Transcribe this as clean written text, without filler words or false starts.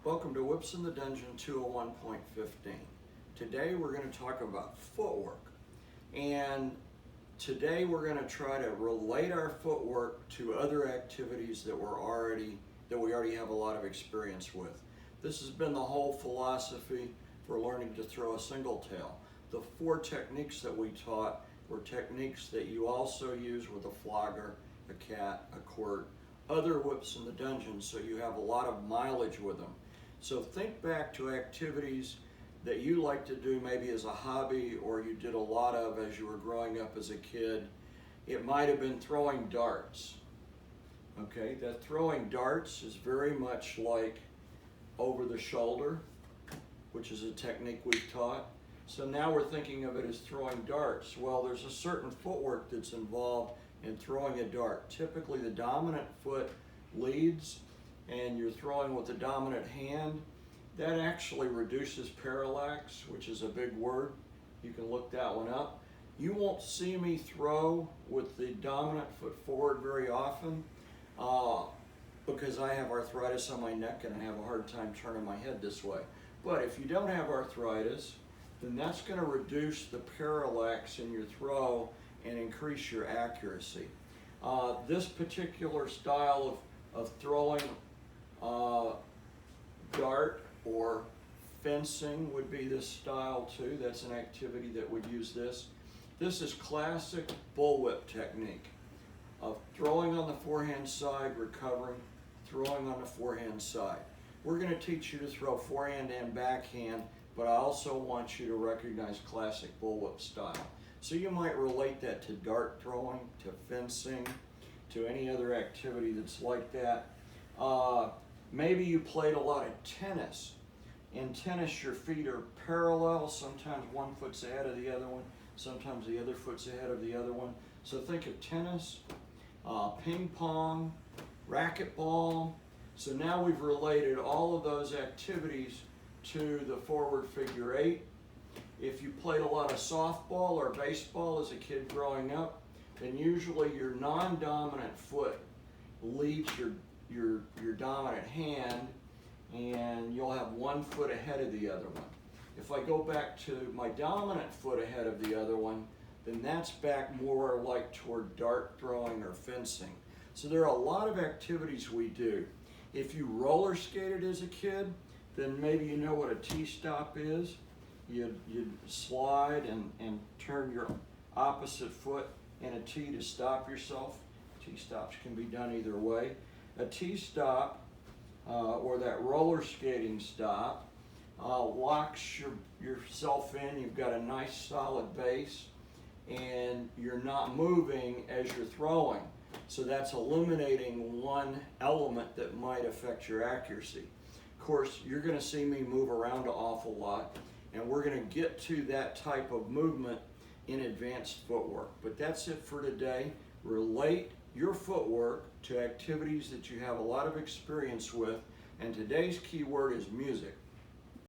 Welcome to Whips in the Dungeon 201.15. Today we're going to talk about footwork. And today we're going to try to relate our footwork to other activities that we already have a lot of experience with. This has been the whole philosophy for learning to throw a single tail. The 4 techniques that we taught were techniques that you also use with a flogger, a cat, a quirt, other whips in the dungeon, so you have a lot of mileage with them. So think back to activities that you like to do maybe as a hobby or you did a lot of as you were growing up as a kid. It might have been throwing darts. Okay, that throwing darts is very much like over the shoulder, which is a technique we've taught. So now we're thinking of it as throwing darts. Well, there's a certain footwork that's involved in throwing a dart. Typically the dominant foot leads and you're throwing with the dominant hand. That actually reduces parallax, which is a big word. You can look that one up. You won't see me throw with the dominant foot forward very often because I have arthritis on my neck and I have a hard time turning my head this way. But if you don't have arthritis, then that's going to reduce the parallax in your throw and increase your accuracy. This particular style of throwing dart or fencing would be this style too. That's an activity that would use this. This is classic bullwhip technique of throwing on the forehand side, recovering, throwing on the forehand side. We're going to teach you to throw forehand and backhand, but I also want you to recognize classic bullwhip style. So you might relate that to dart throwing, to fencing, to any other activity that's like that. Maybe you played a lot of tennis. In tennis, your feet are parallel. Sometimes one foot's ahead of the other one. Sometimes the other foot's ahead of the other one. So think of tennis, ping pong, racquetball. So now we've related all of those activities to the forward figure 8. If you played a lot of softball or baseball as a kid growing up, then usually your non-dominant foot leads your dominant hand, and you'll have one foot ahead of the other one. If I go back to my dominant foot ahead of the other one, then that's back more like toward dart throwing or fencing. So there are a lot of activities we do. If you roller skated as a kid, then maybe you know what a T-stop is. You'd slide and turn your opposite foot in a T to stop yourself. T-stops can be done either way. A T-stop or that roller skating stop locks yourself in. You've got a nice solid base and you're not moving as you're throwing. So that's eliminating one element that might affect your accuracy. Of course, you're going to see me move around an awful lot, and we're going to get to that type of movement in advanced footwork. But that's it for today. Relate your footwork to activities that you have a lot of experience with, and today's key word is music.